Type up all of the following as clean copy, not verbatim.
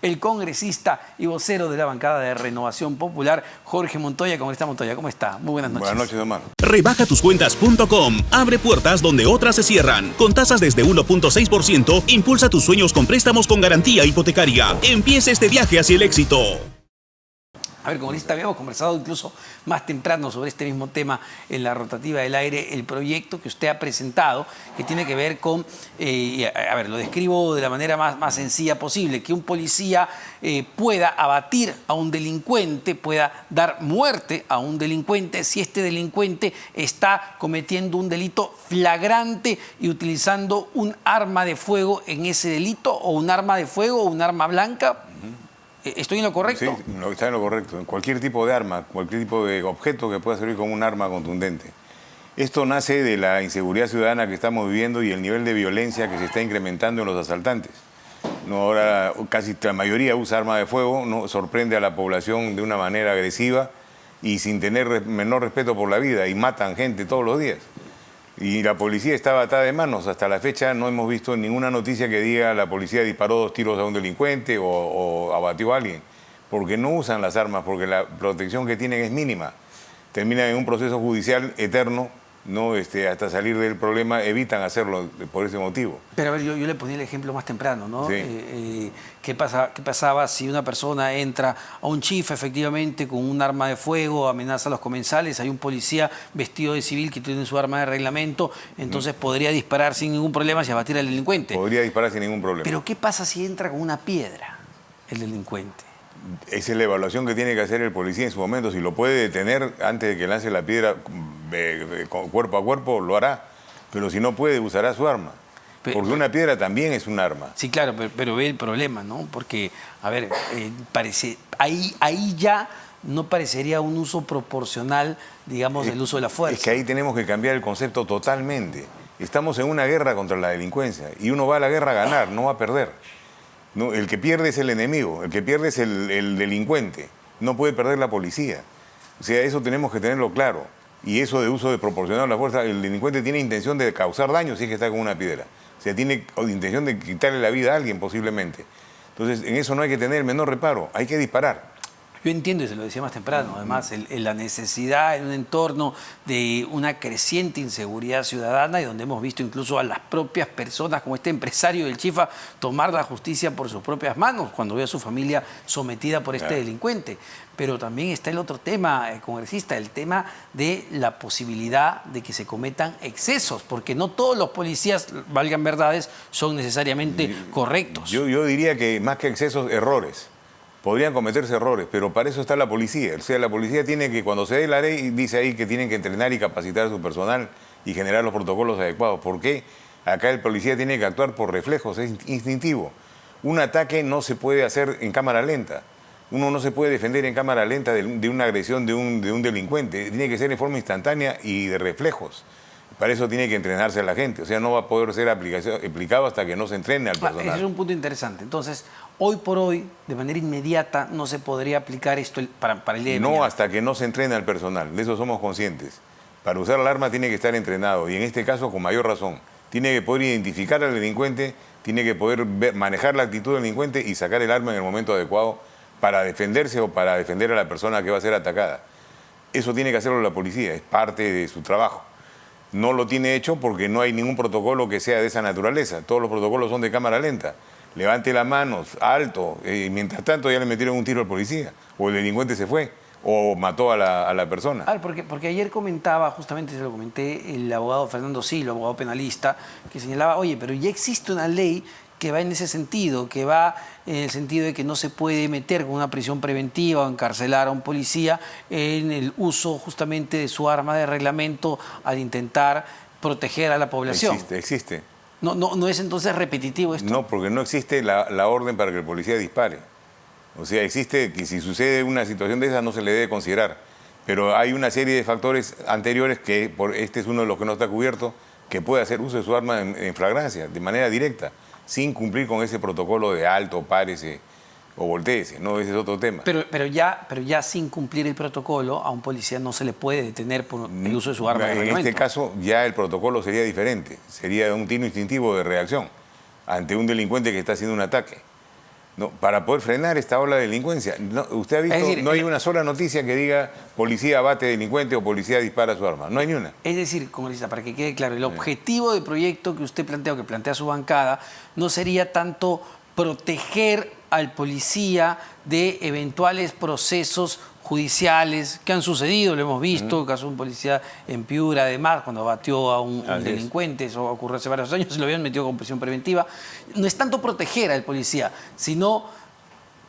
el congresista y vocero de la bancada de Renovación Popular, Jorge Montoya. Congresista Montoya, ¿cómo está? Muy buenas noches. Buenas noches, hermano. Rebajatucuentas.com. Abre puertas donde otras se cierran. Con tasas desde 1.6%, impulsa tus sueños con préstamos con garantía hipotecaria. Empieza este viaje hacia el éxito. A ver, congresista, habíamos conversado incluso más temprano sobre este mismo tema en la rotativa del aire, el proyecto que usted ha presentado, que tiene que ver con, a ver, lo describo de la manera más sencilla posible, que un policía pueda abatir a un delincuente, pueda dar muerte a un delincuente si este delincuente está cometiendo un delito flagrante y utilizando un arma de fuego en ese delito, o un arma de fuego o un arma blanca. ¿Estoy en lo correcto? Sí, está en lo correcto. Cualquier tipo de arma, cualquier tipo de objeto que pueda servir como un arma contundente. Esto nace de la inseguridad ciudadana que estamos viviendo y el nivel de violencia que se está incrementando en los asaltantes. No, ahora casi la mayoría usa arma de fuego, no sorprende a la población de una manera agresiva y sin tener menor respeto por la vida, y matan gente todos los días. Y la policía está atada de manos. Hasta la fecha no hemos visto ninguna noticia que diga la policía disparó 2 tiros a un delincuente o abatió a alguien, porque no usan las armas, porque la protección que tienen es mínima. Terminan en un proceso judicial eterno, ¿no? Hasta salir del problema evitan hacerlo por ese motivo. Pero a ver, yo le ponía el ejemplo más temprano, ¿no? Sí. ¿Qué pasaba si una persona entra a un chifa efectivamente con un arma de fuego, amenaza a los comensales, hay un policía vestido de civil que tiene su arma de reglamento, entonces podría disparar sin ningún problema y abatir al delincuente? Podría disparar sin ningún problema. Pero ¿qué pasa si entra con una piedra el delincuente? Esa es la evaluación que tiene que hacer el policía en su momento. Si lo puede detener antes de que lance la piedra cuerpo a cuerpo, lo hará. Pero si no puede, usará su arma. Porque una piedra también es un arma. Sí, claro, pero ve el problema, ¿no? Porque, a ver, ahí ya no parecería un uso proporcional, digamos, del uso de la fuerza. Es que ahí tenemos que cambiar el concepto totalmente. Estamos en una guerra contra la delincuencia y uno va a la guerra a ganar, no a perder. No, el que pierde es el enemigo, el que pierde es el delincuente. No puede perder la policía. O sea, eso tenemos que tenerlo claro. Y eso de uso desproporcionado de la fuerza, el delincuente tiene intención de causar daño si es que está con una piedra. O sea, tiene intención de quitarle la vida a alguien posiblemente. Entonces, en eso no hay que tener el menor reparo, hay que disparar. Yo entiendo, y se lo decía más temprano, además, la necesidad en un entorno de una creciente inseguridad ciudadana y donde hemos visto incluso a las propias personas, como este empresario del Chifa, tomar la justicia por sus propias manos cuando ve a su familia sometida por este delincuente. Pero también está el otro tema, congresista, el tema de la posibilidad de que se cometan excesos, porque no todos los policías, valgan verdades, son necesariamente correctos. Yo diría que más que excesos, errores. Podrían cometerse errores, pero para eso está la policía. O sea, la policía tiene que, cuando se dé la ley, dice ahí que tienen que entrenar y capacitar a su personal y generar los protocolos adecuados. ¿Por qué? Acá el policía tiene que actuar por reflejos, es instintivo. Un ataque no se puede hacer en cámara lenta. Uno no se puede defender en cámara lenta de una agresión de un delincuente. Tiene que ser en forma instantánea y de reflejos. Para eso tiene que entrenarse a la gente. O sea, no va a poder ser aplicado hasta que no se entrene al personal. Ese es un punto interesante. Entonces, hoy por hoy, de manera inmediata, no se podría aplicar esto para el día de mañana. No, hasta que no se entrene al personal. De eso somos conscientes. Para usar el arma tiene que estar entrenado. Y en este caso, con mayor razón. Tiene que poder identificar al delincuente, tiene que poder manejar la actitud del delincuente y sacar el arma en el momento adecuado para defenderse o para defender a la persona que va a ser atacada. Eso tiene que hacerlo la policía, es parte de su trabajo. No lo tiene hecho porque no hay ningún protocolo que sea de esa naturaleza. Todos los protocolos son de cámara lenta. Levante las manos, alto. Mientras tanto ya le metieron un tiro al policía. O el delincuente se fue. O mató a la persona. Porque ayer comentaba, justamente se lo comenté, el abogado Fernando Silva, abogado penalista, que señalaba, oye, pero ya existe una ley que va en ese sentido, que va en el sentido de que no se puede meter con una prisión preventiva o encarcelar a un policía en el uso justamente de su arma de reglamento al intentar proteger a la población. Existe. ¿No es entonces repetitivo esto? No, porque no existe la orden para que el policía dispare. O sea, existe que si sucede una situación de esa no se le debe considerar. Pero hay una serie de factores anteriores que, este es uno de los que no está cubierto, que puede hacer uso de su arma en flagrancia, de manera directa, sin cumplir con ese protocolo de alto, párese o voltéese, no, ese es otro tema. Pero ya sin cumplir el protocolo, a un policía no se le puede detener por el uso de su arma de reglamento. En este caso ya el protocolo sería diferente, sería un tiro instintivo de reacción ante un delincuente que está haciendo un ataque. No, para poder frenar esta ola de delincuencia. No, usted ha visto, Es decir, no hay una sola noticia que diga policía bate delincuente o policía dispara su arma. No hay ni una. Es decir, congresista, para que quede claro, el objetivo del proyecto que usted plantea o que plantea su bancada no sería tanto proteger al policía de eventuales procesos judiciales que han sucedido, lo hemos visto, el caso de un policía en Piura, además, cuando batió a un delincuente, eso ocurrió hace varios años, se lo habían metido con prisión preventiva. No es tanto proteger al policía, sino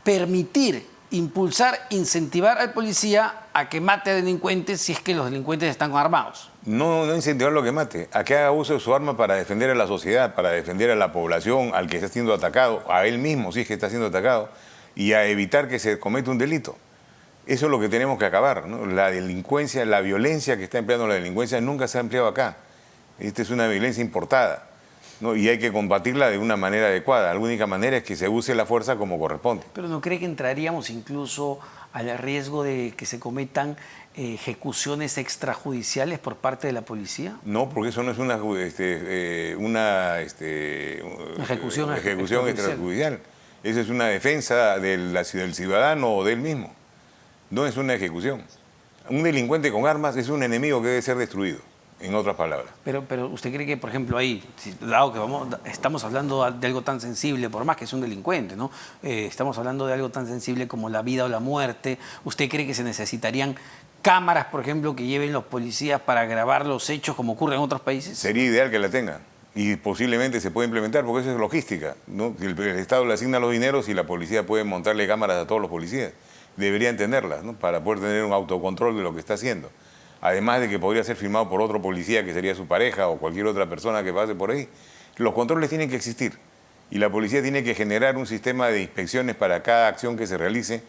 permitir, impulsar, incentivar al policía a que mate a delincuentes si es que los delincuentes están armados. No incentivar lo que mate, a que haga uso de su arma para defender a la sociedad, para defender a la población, al que está siendo atacado, a él mismo si es que está siendo atacado, y a evitar que se cometa un delito. Eso es lo que tenemos que acabar, ¿no? La delincuencia, la violencia que está empleando la delincuencia nunca se ha empleado acá. Esta es una violencia importada, ¿no? Y hay que combatirla de una manera adecuada. La única manera es que se use la fuerza como corresponde. ¿Pero no cree que entraríamos incluso al riesgo de que se cometan ejecuciones extrajudiciales por parte de la policía? No, porque eso no es una ejecución extrajudicial. Eso es una defensa del ciudadano o del mismo. No es una ejecución. Un delincuente con armas es un enemigo que debe ser destruido, en otras palabras. Pero ¿usted cree que, por ejemplo, ahí, dado que estamos hablando de algo tan sensible, por más que es un delincuente, ¿no? Estamos hablando de algo tan sensible como la vida o la muerte, ¿usted cree que se necesitarían cámaras, por ejemplo, que lleven los policías para grabar los hechos como ocurre en otros países? Sería ideal que la tengan. Y posiblemente se puede implementar, porque eso es logística, ¿no? El Estado le asigna los dineros y la policía puede montarle cámaras a todos los policías. Deberían tenerlas, ¿no? Para poder tener un autocontrol de lo que está haciendo. Además de que podría ser firmado por otro policía que sería su pareja o cualquier otra persona que pase por ahí. Los controles tienen que existir y la policía tiene que generar un sistema de inspecciones para cada acción que se realice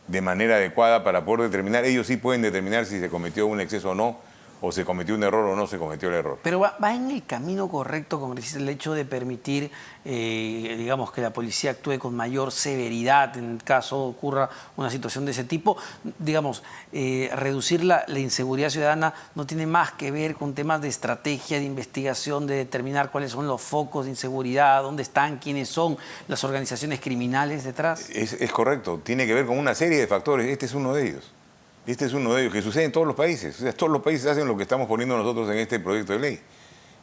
de manera adecuada para poder determinar. Ellos sí pueden determinar si se cometió un exceso o no, o se cometió un error o no se cometió el error. Pero va en el camino correcto, congresista, el hecho de permitir, digamos, que la policía actúe con mayor severidad en el caso ocurra una situación de ese tipo. Digamos, reducir la inseguridad ciudadana no tiene más que ver con temas de estrategia, de investigación, de determinar cuáles son los focos de inseguridad, dónde están, quiénes son las organizaciones criminales detrás. Es correcto, tiene que ver con una serie de factores, este es uno de ellos. Este es uno de ellos, que sucede en todos los países. O sea, todos los países hacen lo que estamos poniendo nosotros en este proyecto de ley.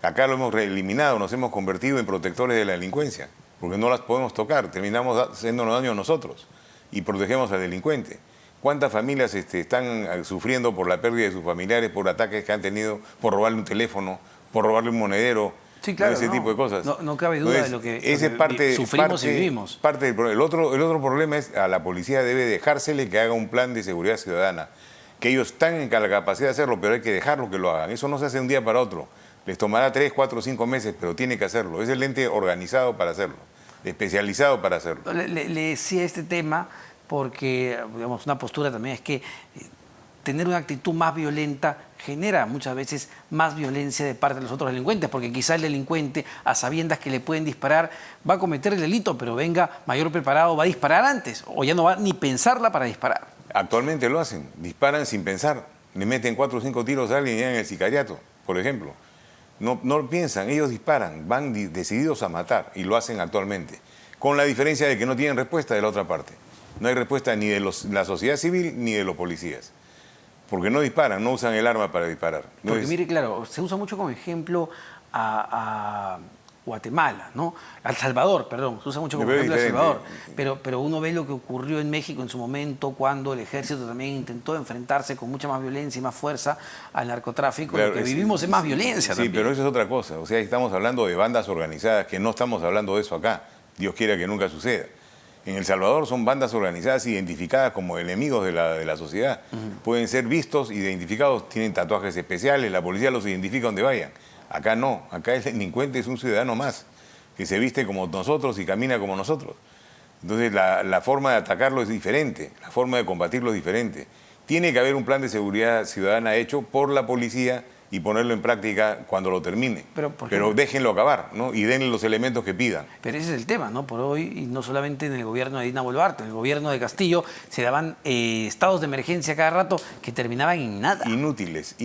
Acá lo hemos eliminado, nos hemos convertido en protectores de la delincuencia, porque no las podemos tocar, terminamos haciéndonos daño a nosotros y protegemos al delincuente. ¿Cuántas familias están sufriendo por la pérdida de sus familiares, por ataques que han tenido, por robarle un teléfono, por robarle un monedero? Sí, claro, ese tipo de cosas. No cabe duda de lo que sufrimos y vivimos. El otro problema es a la policía debe dejársele que haga un plan de seguridad ciudadana, que ellos están en la capacidad de hacerlo, pero hay que dejarlo que lo hagan. Eso no se hace de un día para otro. Les tomará 3, 4, 5 meses, pero tiene que hacerlo. Es el ente organizado para hacerlo, especializado para hacerlo. Le decía este tema porque, digamos, una postura también es que tener una actitud más violenta genera muchas veces más violencia de parte de los otros delincuentes, porque quizá el delincuente, a sabiendas que le pueden disparar, va a cometer el delito, pero venga mayor preparado, va a disparar antes, o ya no va ni pensarla para disparar. Actualmente lo hacen, disparan sin pensar, le meten 4 o 5 tiros a alguien y llegan el sicariato, por ejemplo. No lo piensan, ellos disparan, van decididos a matar, y lo hacen actualmente, con la diferencia de que no tienen respuesta de la otra parte. No hay respuesta ni de la sociedad civil ni de los policías. Porque no disparan, no usan el arma para disparar. Porque mire, claro, se usa mucho como ejemplo a Guatemala, ¿no? A El Salvador, perdón, se usa mucho como ejemplo a El Salvador. Pero uno ve lo que ocurrió en México en su momento cuando el ejército también intentó enfrentarse con mucha más violencia y más fuerza al narcotráfico. Claro, lo que vivimos es más violencia también. Sí, pero eso es otra cosa. O sea, estamos hablando de bandas organizadas, que no estamos hablando de eso acá. Dios quiera que nunca suceda. En El Salvador son bandas organizadas identificadas como enemigos de la sociedad. Pueden ser vistos, identificados, tienen tatuajes especiales, la policía los identifica donde vayan. Acá no, acá el delincuente es un ciudadano más, que se viste como nosotros y camina como nosotros. Entonces la forma de atacarlo es diferente, la forma de combatirlo es diferente. Tiene que haber un plan de seguridad ciudadana hecho por la policía y ponerlo en práctica cuando lo termine. Pero déjenlo acabar, ¿no? Y denle los elementos que pidan. Pero ese es el tema, ¿no? Por hoy, y no solamente en el gobierno de Dina Boluarte, en el gobierno de Castillo se daban estados de emergencia cada rato que terminaban en nada. Inútiles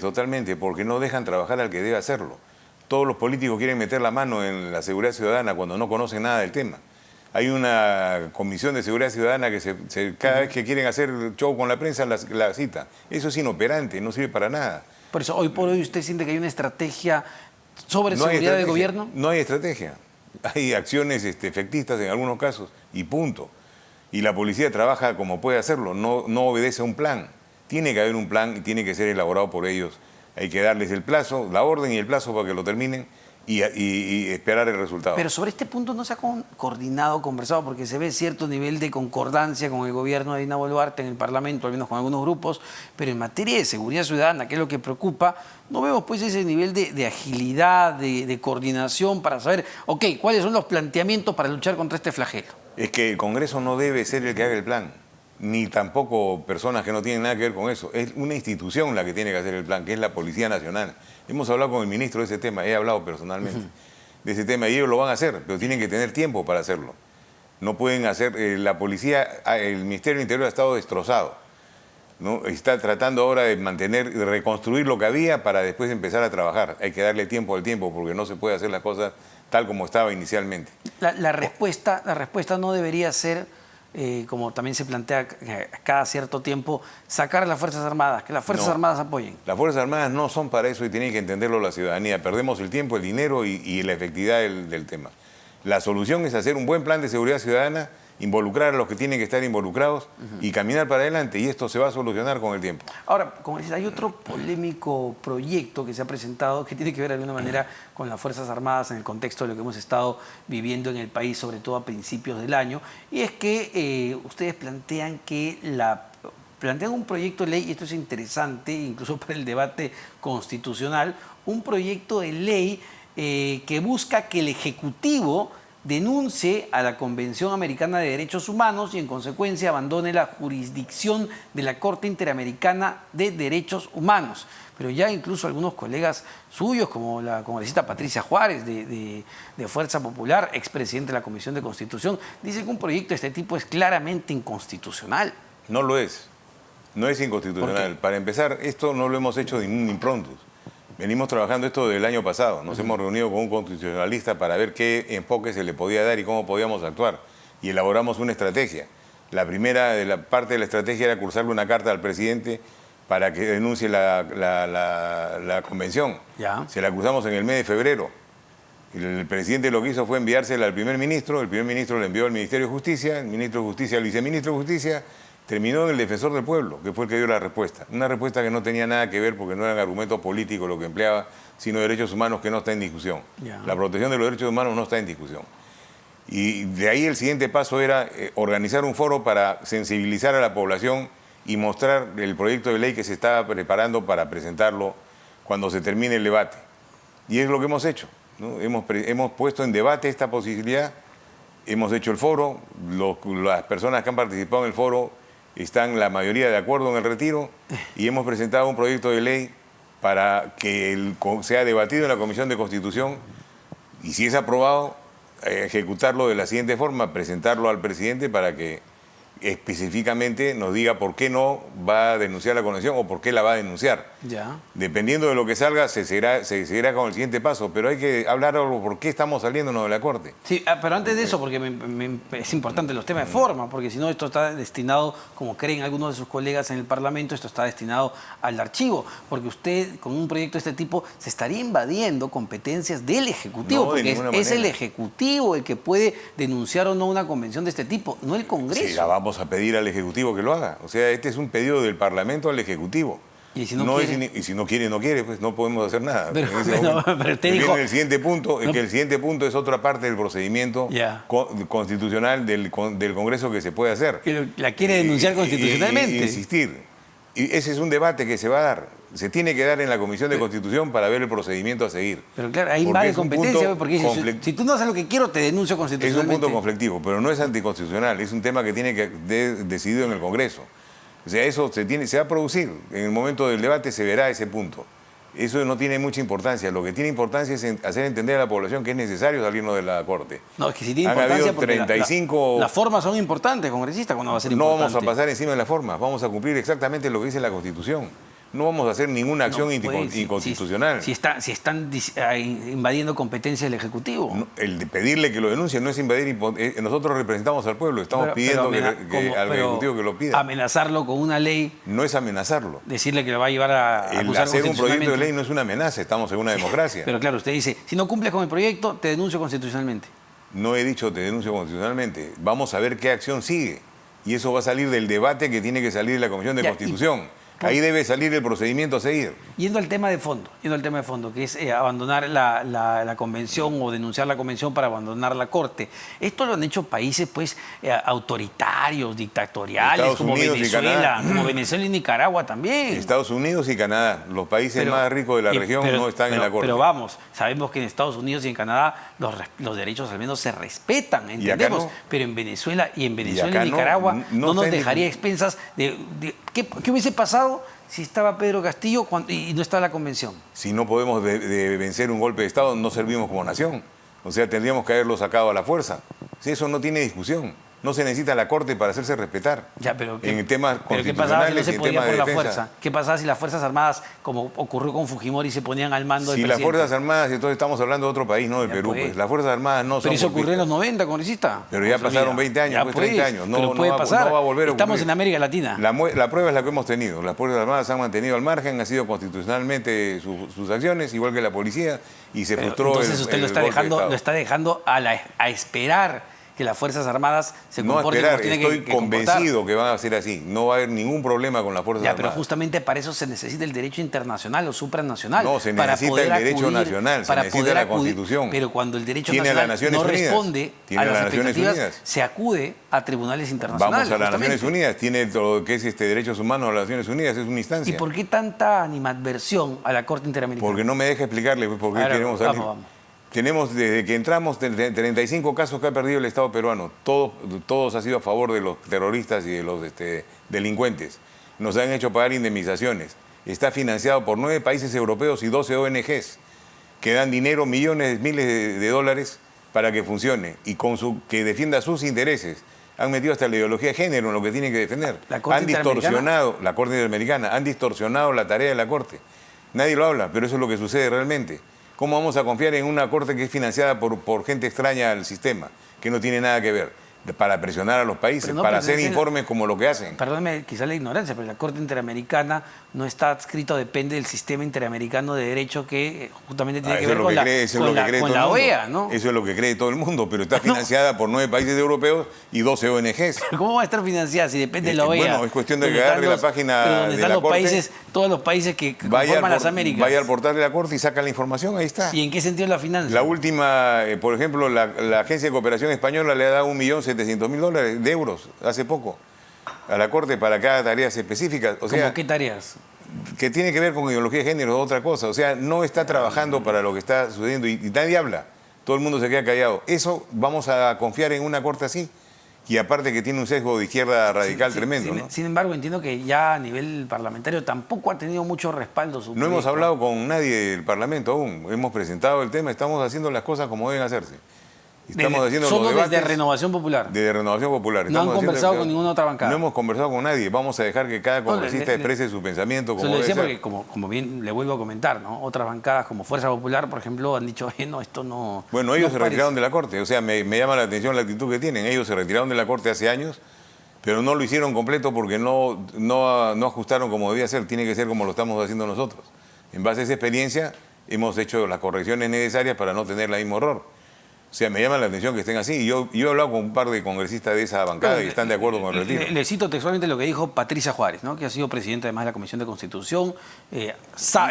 totalmente, porque no dejan trabajar al que debe hacerlo. Todos los políticos quieren meter la mano en la seguridad ciudadana cuando no conocen nada del tema. Hay una comisión de seguridad ciudadana que cada vez que quieren hacer show con la prensa la cita. Eso es inoperante, no sirve para nada. Por eso, hoy por hoy, ¿usted siente que hay una estrategia sobre No hay seguridad del estrategia, gobierno? No hay estrategia. Hay acciones efectistas en algunos casos y punto. Y la policía trabaja como puede hacerlo, no obedece a un plan. Tiene que haber un plan y tiene que ser elaborado por ellos. Hay que darles el plazo, la orden y el plazo para que lo terminen y esperar el resultado. Pero sobre este punto no se ha coordinado, conversado, porque se ve cierto nivel de concordancia con el gobierno de Dina Boluarte en el Parlamento, al menos con algunos grupos, pero en materia de seguridad ciudadana, que es lo que preocupa, no vemos pues ese nivel de agilidad, de coordinación para saber, ok, cuáles son los planteamientos para luchar contra este flagelo. Es que el Congreso no debe ser el que haga el plan, ni tampoco personas que no tienen nada que ver con eso. Es una institución la que tiene que hacer el plan, que es la Policía Nacional. Hemos hablado con el ministro de ese tema, he hablado personalmente de ese tema y ellos lo van a hacer, pero tienen que tener tiempo para hacerlo. No pueden hacer, la policía, el Ministerio del Interior ha estado destrozado, ¿no? Está tratando ahora de mantener, de reconstruir lo que había para después empezar a trabajar. Hay que darle tiempo al tiempo porque no se puede hacer las cosas tal como estaba inicialmente. La respuesta no debería ser, como también se plantea cada cierto tiempo, sacar a las Fuerzas Armadas, que las Fuerzas Armadas apoyen. Las Fuerzas Armadas no son para eso y tiene que entenderlo la ciudadanía. Perdemos el tiempo, el dinero y la efectividad del tema. La solución es hacer un buen plan de seguridad ciudadana, involucrar a los que tienen que estar involucrados y caminar para adelante, y esto se va a solucionar con el tiempo. Ahora, congresista, hay otro polémico proyecto que se ha presentado que tiene que ver de alguna manera con las Fuerzas Armadas en el contexto de lo que hemos estado viviendo en el país, sobre todo a principios del año, y es que ustedes plantean un proyecto de ley, y esto es interesante, incluso para el debate constitucional, un proyecto de ley que busca que el Ejecutivo denuncie a la Convención Americana de Derechos Humanos y en consecuencia abandone la jurisdicción de la Corte Interamericana de Derechos Humanos. Pero ya incluso algunos colegas suyos, como la congresista Patricia Juárez de Fuerza Popular, expresidente de la Comisión de Constitución, dicen que un proyecto de este tipo es claramente inconstitucional. No lo es. No es inconstitucional. Para empezar, esto no lo hemos hecho de un improntus. Venimos trabajando esto del año pasado. Nos hemos reunido con un constitucionalista para ver qué enfoque se le podía dar y cómo podíamos actuar. Y elaboramos una estrategia. La primera parte de la estrategia era cursarle una carta al presidente para que denuncie la convención. Ya. Se la cursamos en el mes de febrero. El presidente lo que hizo fue enviársela al primer ministro. El primer ministro le envió al Ministerio de Justicia. El ministro de Justicia al viceministro de Justicia. Terminó en el defensor del pueblo, que fue el que dio la respuesta. Una respuesta que no tenía nada que ver porque no eran argumentos políticos lo que empleaba, sino derechos humanos que no está en discusión. Ya. La protección de los derechos humanos no está en discusión. Y de ahí el siguiente paso era organizar un foro para sensibilizar a la población y mostrar el proyecto de ley que se estaba preparando para presentarlo cuando se termine el debate. Y es lo que hemos hecho, ¿no? Hemos puesto en debate esta posibilidad, hemos hecho el foro, las personas que han participado en el foro están la mayoría de acuerdo en el retiro y hemos presentado un proyecto de ley para que sea debatido en la Comisión de Constitución y si es aprobado, ejecutarlo de la siguiente forma, presentarlo al presidente para que específicamente nos diga por qué no va a denunciar la convención o por qué la va a denunciar. Ya. Dependiendo de lo que salga, se seguirá con el siguiente paso, pero hay que hablar algo por qué estamos saliéndonos de la Corte. Sí, pero antes de eso, porque es importante los temas de forma, porque si no esto está destinado, como creen algunos de sus colegas en el Parlamento, esto está destinado al archivo, porque usted con un proyecto de este tipo se estaría invadiendo competencias del Ejecutivo, No, de porque ninguna es el manera. Ejecutivo el que puede denunciar o no una convención de este tipo, no el Congreso. Sí, la vamos a pedir al Ejecutivo que lo haga. O sea, este es un pedido del Parlamento al Ejecutivo. Y si no quiere, y si no quiere, pues no podemos hacer nada. Pero- En ese pero- momento. pero usted Viene dijo- el siguiente punto, No. que el siguiente punto es otra parte del procedimiento Ya. constitucional del Congreso que se puede hacer. que la quiere denunciar constitucionalmente. Y insistir. Y ese es un debate que se va a dar. Se tiene que dar en la Comisión de Constitución para ver el procedimiento a seguir. Pero claro, ahí Porque va de es un competencia, punto porque dice, si tú no haces lo que quiero, te denuncio Es un constitucionalmente. punto conflictivo, pero no es anticonstitucional, es un tema que tiene que decidido en el Congreso. O sea, eso se va a producir. En el momento del debate se verá ese punto. Eso no tiene mucha importancia. Lo que tiene importancia es hacer entender a la población que es necesario salirnos de la Corte. No, es que si tiene Han importancia habido porque 35... las formas son importantes, congresista, cuando va a ser No importante. vamos a pasar encima de las formas, vamos a cumplir exactamente lo que dice la Constitución. no vamos a hacer ninguna acción No puede, inconstitucional. Si están invadiendo competencias del Ejecutivo. No, el de pedirle que lo denuncie no es invadir. Nosotros representamos al pueblo, estamos pidiendo al Ejecutivo que lo pida. Amenazarlo con una ley. No es amenazarlo. Decirle que lo va a llevar a acusar hacer un proyecto de ley no es una amenaza, estamos en una democracia. Pero claro, usted dice, si no cumples con el proyecto, te denuncio constitucionalmente. No he dicho te denuncio constitucionalmente. Vamos a ver qué acción sigue. Y eso va a salir del debate que tiene que salir de la Comisión de Constitución. Ahí debe salir el procedimiento a seguir. Yendo al tema de fondo, que es abandonar la convención o denunciar la convención para abandonar la Corte. Esto lo han hecho países pues autoritarios, dictatoriales, como Venezuela y Nicaragua también. Estados Unidos y Canadá, los países más ricos de la región no están en la Corte. Pero vamos, sabemos que en Estados Unidos y en Canadá los derechos al menos se respetan, entendemos. No. Pero en Venezuela y Nicaragua no nos dejaría expensas de ¿qué hubiese pasado si estaba Pedro Castillo y no está la convención? Si no podemos vencer un golpe de Estado, no servimos como nación. O sea, tendríamos que haberlo sacado a la fuerza. Si eso no tiene discusión. No se necesita la Corte para hacerse respetar. Ya, pero en temas constitucionales, ¿qué pasaba si no se podía por la defensa? fuerza? ¿Qué pasaba si las Fuerzas Armadas, como ocurrió con Fujimori, se ponían al mando del presidente? Si las Fuerzas Armadas, entonces estamos hablando de otro país, no del Perú. Pues. Las Fuerzas Armadas no son... Pero eso ocurrió en los 90, congresista. Pero ya pasaron 20 años, pues 30 años. No puede pasar. No va a volver a ocurrir. Estamos en América Latina. La prueba es la que hemos tenido. Las Fuerzas Armadas se han mantenido al margen, han sido constitucionalmente sus acciones, igual que la policía, y se frustró entonces usted lo está dejando a esperar que las Fuerzas Armadas se comporten como tienen que comportar. Estoy convencido que van a ser así. No va a haber ningún problema con las Fuerzas Armadas. Pero justamente para eso se necesita el derecho internacional o supranacional. No, se necesita el derecho nacional, se necesita la Constitución. Pero cuando el derecho nacional no responde a las expectativas, se acude a tribunales internacionales. Vamos a las Naciones Unidas, tiene todo lo que es derechos humanos a las Naciones Unidas, es una instancia. ¿Y por qué tanta animadversión a la Corte Interamericana? Porque no me deja explicarle por qué queremos salir. Vamos. Tenemos, desde que entramos, 35 casos que ha perdido el Estado peruano. Todos han sido a favor de los terroristas y de los delincuentes. Nos han hecho pagar indemnizaciones. Está financiado por 9 países europeos y 12 ONGs que dan dinero, millones, miles de dólares para que funcione y que defienda sus intereses. Han metido hasta la ideología de género en lo que tienen que defender. Han distorsionado, la Corte Interamericana, han distorsionado la tarea de la Corte. Nadie lo habla, pero eso es lo que sucede realmente. ¿Cómo vamos a confiar en una Corte que es financiada por gente extraña al sistema, que no tiene nada que ver? Para presionar a los países, para hacer informes como lo que hacen. Perdóneme quizás la ignorancia, pero la Corte Interamericana no está adscrito, depende del sistema interamericano de derecho que justamente tiene que ver con la OEA, ¿no? Eso es lo que cree todo el mundo, pero está financiada por 9 países europeos y 12 ONGs. ¿Cómo va a estar financiada si depende de la OEA? Bueno, es cuestión de que agarre la página de la Corte. Todos los países que conforman las Américas. Vaya al portal de la Corte y saca la información, ahí está. ¿Y en qué sentido la financia? La última, por ejemplo, la Agencia de Cooperación Española le ha dado $1.700.000 de euros hace poco a la Corte para cada tarea específica. O sea, ¿cómo qué tareas? Que tiene que ver con ideología de género o otra cosa. O sea, no está trabajando para lo que está sucediendo y nadie habla. Todo el mundo se queda callado. Eso vamos a confiar en una Corte así. Y aparte que tiene un sesgo de izquierda radical tremendo. ¿No? Sin embargo, entiendo que ya a nivel parlamentario tampoco ha tenido mucho respaldo. No hemos hablado con nadie del Parlamento aún. Hemos presentado el tema, estamos haciendo las cosas como deben hacerse. Estamos haciendo los debates desde Renovación Popular. De Renovación Popular. No han conversado con ninguna otra bancada. No hemos conversado con nadie. Vamos a dejar que cada congresista exprese su pensamiento como debe ser. Lo decía porque, como bien le vuelvo a comentar, ¿no? Otras bancadas como Fuerza Popular, por ejemplo, han dicho, no, esto no... Bueno, ellos se retiraron de la Corte. O sea, me llama la atención la actitud que tienen. Ellos se retiraron de la Corte hace años, pero no lo hicieron completo porque no ajustaron como debía ser. Tiene que ser como lo estamos haciendo nosotros. En base a esa experiencia, hemos hecho las correcciones necesarias para no tener el mismo error. O sea, me llama la atención que estén así. Yo he hablado con un par de congresistas de esa bancada y están de acuerdo con el retiro. Le cito textualmente lo que dijo Patricia Juárez, ¿no? Que ha sido presidenta además de la Comisión de Constitución.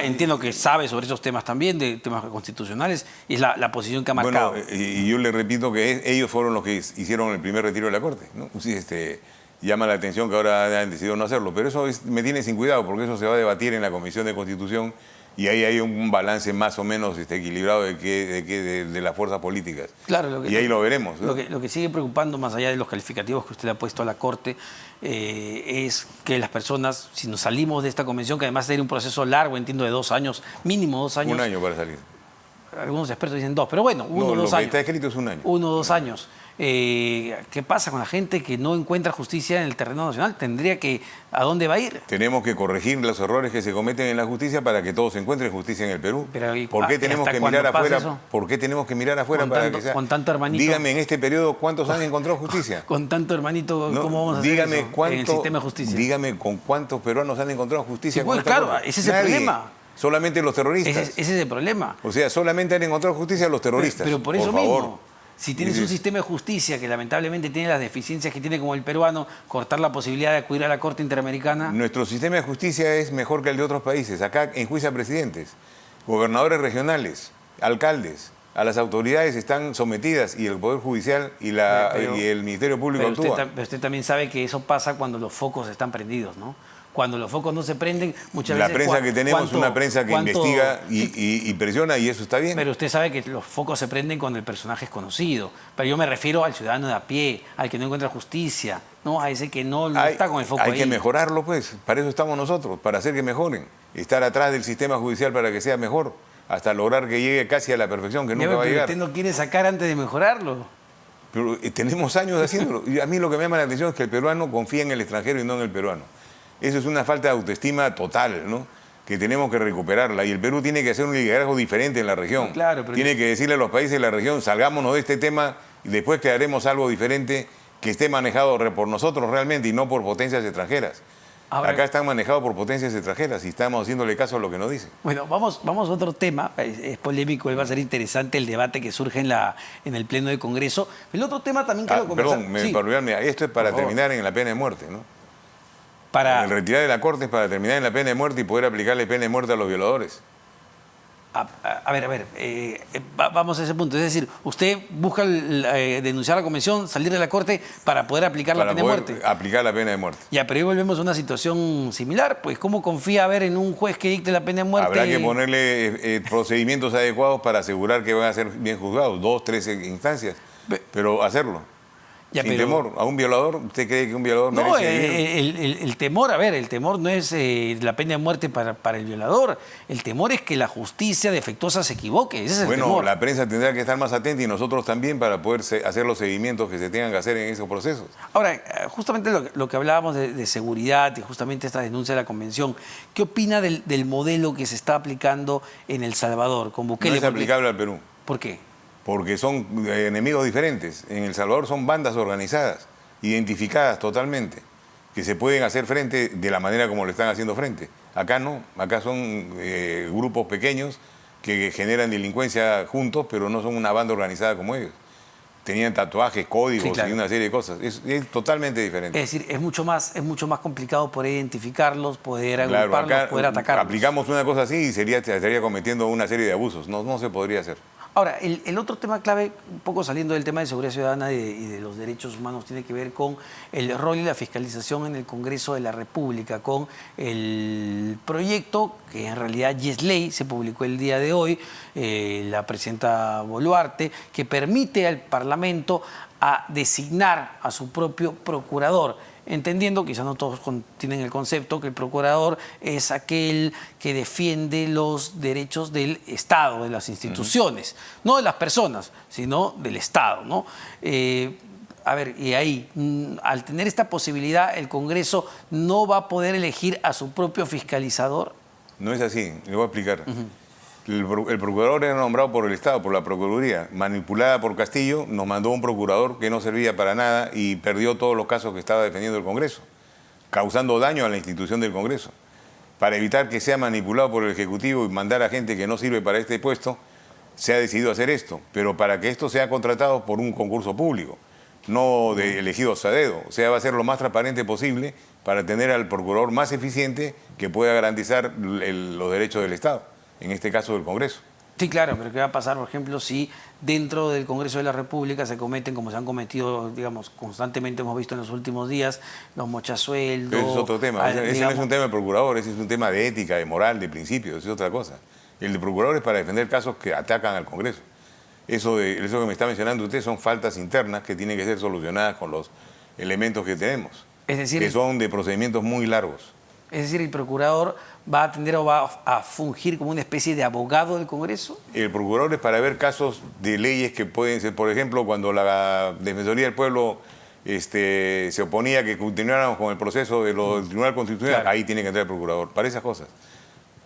Entiendo que sabe sobre esos temas también, de temas constitucionales, y es la posición que ha marcado. Bueno, y yo le repito que ellos fueron los que hicieron el primer retiro de la Corte, ¿no? Sí, llama la atención que ahora han decidido no hacerlo, pero eso me tiene sin cuidado porque eso se va a debatir en la Comisión de Constitución. Y ahí hay un balance más o menos equilibrado de las fuerzas políticas. Claro, y ahí lo veremos, ¿no? Lo que sigue preocupando, más allá de los calificativos que usted le ha puesto a la Corte, es que las personas, si nos salimos de esta convención, que además sería un proceso largo, entiendo, de 2 años, mínimo 2 años. 1 año para salir. Algunos expertos dicen 2, pero bueno, 1 o 2 años. Lo que está escrito es 1 año. 1 o 2 años. ¿Qué pasa con la gente que no encuentra justicia en el terreno nacional? ¿A dónde va a ir? Tenemos que corregir los errores que se cometen en la justicia para que todos encuentren justicia en el Perú. Pero, ¿Por qué tenemos que mirar afuera? ¿Por qué tenemos que mirar afuera para que sea? Con tanto hermanito. Dígame en este periodo cuántos han encontrado justicia. Con tanto hermanito, ¿cómo vamos a hacer dígame eso en el sistema de justicia? Dígame con cuántos peruanos han encontrado justicia. Sí, pues claro, ese es el problema. Solamente los terroristas. Ese es el problema. O sea, solamente han encontrado justicia los terroristas. Pero por eso favor. mismo, si tienes un sistema de justicia que lamentablemente tiene las deficiencias que tiene como el peruano, cortar la posibilidad de acudir a la Corte Interamericana. Nuestro sistema de justicia es mejor que el de otros países. Acá enjuician presidentes, gobernadores regionales, alcaldes. A las autoridades están sometidas y el Poder Judicial y el Ministerio Público actúa. Pero usted también sabe que eso pasa cuando los focos están prendidos, ¿no? Cuando los focos no se prenden, muchas veces... La prensa que tenemos es una prensa que investiga y presiona, y eso está bien. Pero usted sabe que los focos se prenden cuando el personaje es conocido. Pero yo me refiero al ciudadano de a pie, al que no encuentra justicia, ¿no? A ese que no está con el foco ahí. Hay que mejorarlo, pues. Para eso estamos nosotros, para hacer que mejoren. Estar atrás del sistema judicial para que sea mejor, hasta lograr que llegue casi a la perfección, que nunca va a llegar. Pero usted no quiere sacar antes de mejorarlo. Pero tenemos años haciéndolo. Y a mí lo que me llama la atención es que el peruano confía en el extranjero y no en el peruano. Eso es una falta de autoestima total, ¿no? Que tenemos que recuperarla. Y el Perú tiene que hacer un liderazgo diferente en la región. Claro, pero tiene que decirle a los países de la región, salgámonos de este tema y después crearemos algo diferente que esté manejado por nosotros realmente y no por potencias extranjeras. Ahora, acá están manejados por potencias extranjeras y estamos haciéndole caso a lo que nos dicen. Bueno, vamos a otro tema. Es polémico, va a ser interesante el debate que surge en el Pleno del Congreso. El otro tema también quiero conversar. Perdón, para olvidarme, esto es para terminar en la pena de muerte, ¿no? El retirar de la Corte es para terminar en la pena de muerte y poder aplicarle pena de muerte a los violadores. A ver, vamos a ese punto. Es decir, usted busca denunciar a la Convención, salir de la Corte para poder aplicar la pena de muerte. Aplicar la pena de muerte. Ya, pero hoy volvemos a una situación similar. Pues, ¿cómo confía en un juez que dicte la pena de muerte? Habrá que ponerle procedimientos adecuados para asegurar que van a ser bien juzgados, 2, 3 instancias, pero hacerlo. Ya, sin temor. ¿A un violador? ¿Usted cree que un violador merece el temor, el temor no es la pena de muerte para el violador. El temor es que la justicia defectuosa se equivoque. Ese es el temor. Bueno, la prensa tendrá que estar más atenta y nosotros también para poder hacer los seguimientos que se tengan que hacer en esos procesos. Ahora, justamente lo que hablábamos de seguridad y justamente esta denuncia de la Convención, ¿qué opina del modelo que se está aplicando en El Salvador con Bukele? No es aplicable al Perú. ¿Por qué? Porque son enemigos diferentes. En El Salvador son bandas organizadas, identificadas totalmente, que se pueden hacer frente de la manera como lo están haciendo frente. Acá no, acá son grupos pequeños que generan delincuencia juntos, pero no son una banda organizada como ellos. Tenían tatuajes, códigos, sí, claro, y una serie de cosas. Es totalmente diferente. Es decir, es mucho más complicado poder identificarlos, poder agruparlos, claro, poder atacarlos. Aplicamos una cosa así y estaría cometiendo una serie de abusos. No se podría hacer. Ahora, el otro tema clave, un poco saliendo del tema de seguridad ciudadana y de los derechos humanos, tiene que ver con el rol y la fiscalización en el Congreso de la República, con el proyecto que en realidad ya es ley, se publicó el día de hoy, la presidenta Boluarte, que permite al Parlamento a designar a su propio procurador, entendiendo, quizás no todos tienen el concepto, que el procurador es aquel que defiende los derechos del Estado, de las instituciones, no de las personas, sino del Estado, ¿no? Y ahí, al tener esta posibilidad, el Congreso no va a poder elegir a su propio fiscalizador. No es así, le voy a explicar. El procurador era nombrado por el Estado, por la Procuraduría, manipulada por Castillo, nos mandó un procurador que no servía para nada y perdió todos los casos que estaba defendiendo el Congreso, causando daño a la institución del Congreso. Para evitar que sea manipulado por el Ejecutivo y mandar a gente que no sirve para este puesto, se ha decidido hacer esto, pero para que esto sea contratado por un concurso público, no elegidos a dedo. O sea, va a ser lo más transparente posible para tener al procurador más eficiente que pueda garantizar los derechos del Estado, en este caso del Congreso. Sí, claro, pero ¿qué va a pasar, por ejemplo, si dentro del Congreso de la República se cometen, como se han cometido, digamos, constantemente hemos visto en los últimos días, los mochasueldos? Ese es otro tema. Ese no es un tema del procurador, ese es un tema de ética, de moral, de principios, es otra cosa. El de procurador es para defender casos que atacan al Congreso. Eso que me está mencionando usted son faltas internas que tienen que ser solucionadas con los elementos que tenemos. Es decir, que son de procedimientos muy largos. Es decir, el procurador va a atender o va a fungir como una especie de abogado del Congreso. El procurador es para ver casos de leyes que pueden ser, por ejemplo, cuando la Defensoría del Pueblo se oponía a que continuáramos con el proceso del Tribunal Constitucional, Claro. ahí tiene que entrar el procurador, para esas cosas.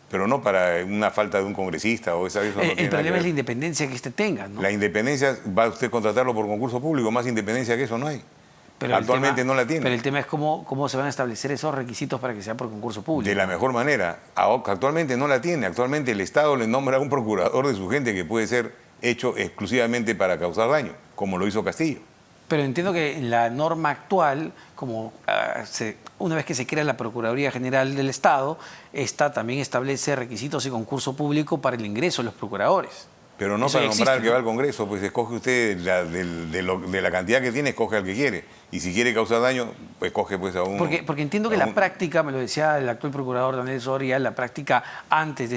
Pero no para una falta de un congresista o esa eso no tiene El nada que problema ver. es la independencia que tenga, ¿no? La independencia, va usted a contratarlo por concurso público, más independencia que eso no hay. Pero Actualmente no la tiene. Pero el tema es cómo se van a establecer esos requisitos para que sea por concurso público. De la mejor manera. Actualmente no la tiene. Actualmente el Estado le nombra a un procurador de su gente que puede ser hecho exclusivamente para causar daño, como lo hizo Castillo. Pero entiendo que en la norma actual, una vez que se crea la Procuraduría General del Estado, esta también establece requisitos y concurso público para el ingreso de los procuradores. Pero no Eso para ya nombrar al existe, que va ¿no? al Congreso, pues escoge usted de la cantidad que tiene, escoge al que quiere. Y si quiere causar daño, pues escoge pues a uno. Porque entiendo que la práctica, me lo decía el actual procurador Daniel Soria, la práctica antes de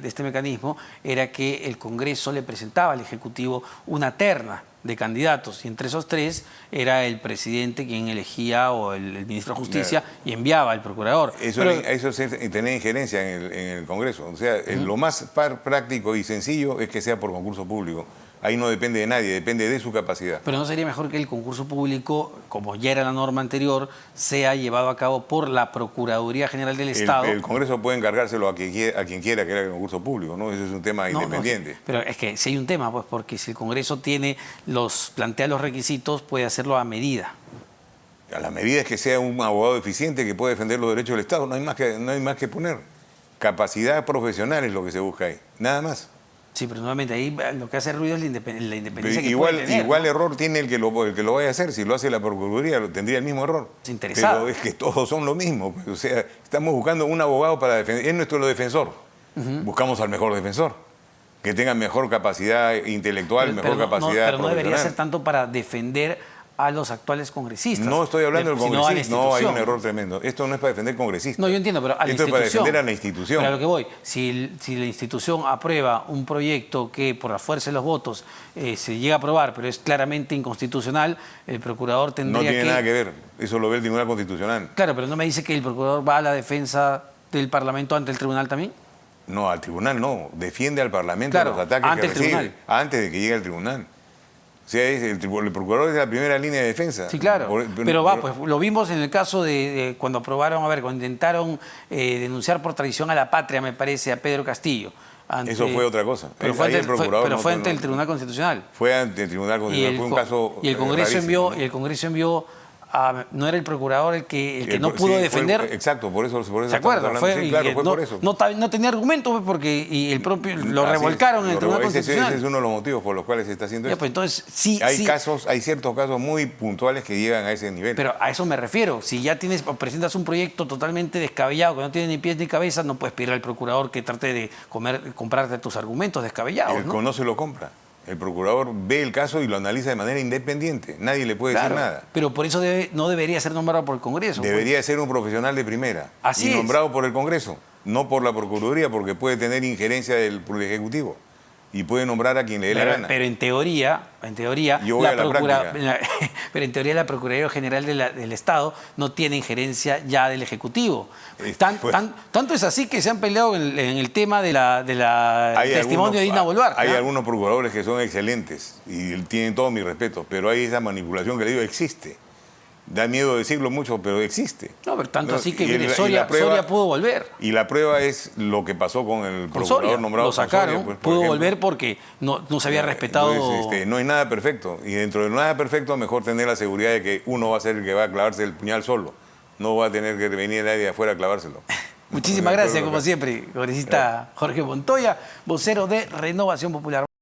este mecanismo era que el Congreso le presentaba al Ejecutivo una terna de candidatos y entre esos tres era el presidente quien elegía o el ministro de Justicia y enviaba al procurador. Eso es tener injerencia en el Congreso. O sea, lo más práctico y sencillo es que sea por concurso público. Ahí no depende de nadie, depende de su capacidad. Pero ¿no sería mejor que el concurso público, como ya era la norma anterior, sea llevado a cabo por la Procuraduría General del Estado? El Congreso puede encargárselo a quien quiera que haga el concurso público, ¿no? Ese es un tema independiente. No, pero es que si hay un tema, pues porque si el Congreso plantea los requisitos, puede hacerlo a medida. A la medida es que sea un abogado eficiente que pueda defender los derechos del Estado, no hay más que poner. Capacidad profesional es lo que se busca ahí, nada más. Sí, pero nuevamente ahí lo que hace ruido es la independencia que Igual, puede tener, igual ¿no? error tiene el que lo vaya a hacer. Si lo hace la Procuraduría, tendría el mismo error. Es interesado. Pero es que todos son lo mismo. Pues. O sea, estamos buscando un abogado para defender. Es nuestro defensor. Buscamos al mejor defensor. Que tenga mejor capacidad intelectual, mejor capacidad pero no debería profesional. ser tanto para defender a los actuales congresistas. No estoy hablando del sino a la congresista. No, hay un institución. error tremendo. Esto no es para defender congresistas. No, yo entiendo, pero a la Esto es institución. para defender a la institución. Pero a lo que voy, si la institución aprueba un proyecto que por la fuerza de los votos se llega a aprobar, pero es claramente inconstitucional, el procurador tendría No tiene nada que ver. Eso lo ve el Tribunal Constitucional. Claro, pero ¿no me dice que el procurador va a la defensa del Parlamento ante el tribunal también? No, al tribunal no. Defiende al Parlamento Claro, los ataques ante que el recibe tribunal. antes de que llegue al tribunal. O sea, el procurador es la primera línea de defensa. Sí, claro. Pero pues lo vimos en el caso de cuando aprobaron, cuando intentaron denunciar por traición a la patria, me parece, a Pedro Castillo. Eso fue otra cosa. Pero fue Ahí ante, el procurador fue ante el Tribunal Constitucional. Fue ante el Tribunal Constitucional, fue un caso y el Congreso rarísimo, envió, y el Congreso envió no era el procurador el que no pudo sí, defender. exacto, por eso ¿Se estamos acuerdan? hablando. Sí, claro, fue no, por eso. no tenía argumentos pues, porque y el propio lo Así revolcaron en el Tribunal ese Constitucional. es uno de los motivos por los cuales se está haciendo Ya, esto. pues, entonces, sí, Hay sí. ciertos casos muy puntuales que llegan a ese nivel. Pero a eso me refiero. Si ya presentas un proyecto totalmente descabellado, que no tiene ni pies ni cabeza, no puedes pedir al procurador que trate de comprarte tus argumentos descabellados, ¿no? No se lo compra. El procurador ve el caso y lo analiza de manera independiente. Nadie le puede Claro, decir nada. pero por eso no debería ser nombrado por el Congreso. Debería ser un profesional de primera. Así y es. nombrado por el Congreso, no por la Procuraduría, porque puede tener injerencia del Ejecutivo. Y puede nombrar a quien le dé la gana. Pero en teoría, Yo voy a la práctica. pero en teoría la Procuraduría General del Estado no tiene injerencia ya del Ejecutivo. Tanto es así que se han peleado en el tema de la testimonio de Dina Boluarte. Hay algunos procuradores que son excelentes y tienen todo mi respeto, pero hay esa manipulación que le digo, existe. Da miedo decirlo mucho, pero existe. No, pero tanto así que Y mire, la Soria pudo volver. Y la prueba es lo que pasó con el Con procurador Soria, nombrado lo sacaron, con Soria, pues, por pudo ejemplo. volver porque no se había respetado. Entonces, no hay nada perfecto. Y dentro de nada perfecto, mejor tener la seguridad de que uno va a ser el que va a clavarse el puñal solo. No va a tener que venir nadie de afuera a clavárselo. Muchísimas gracias, como siempre, congresista Jorge Montoya, vocero de Renovación Popular.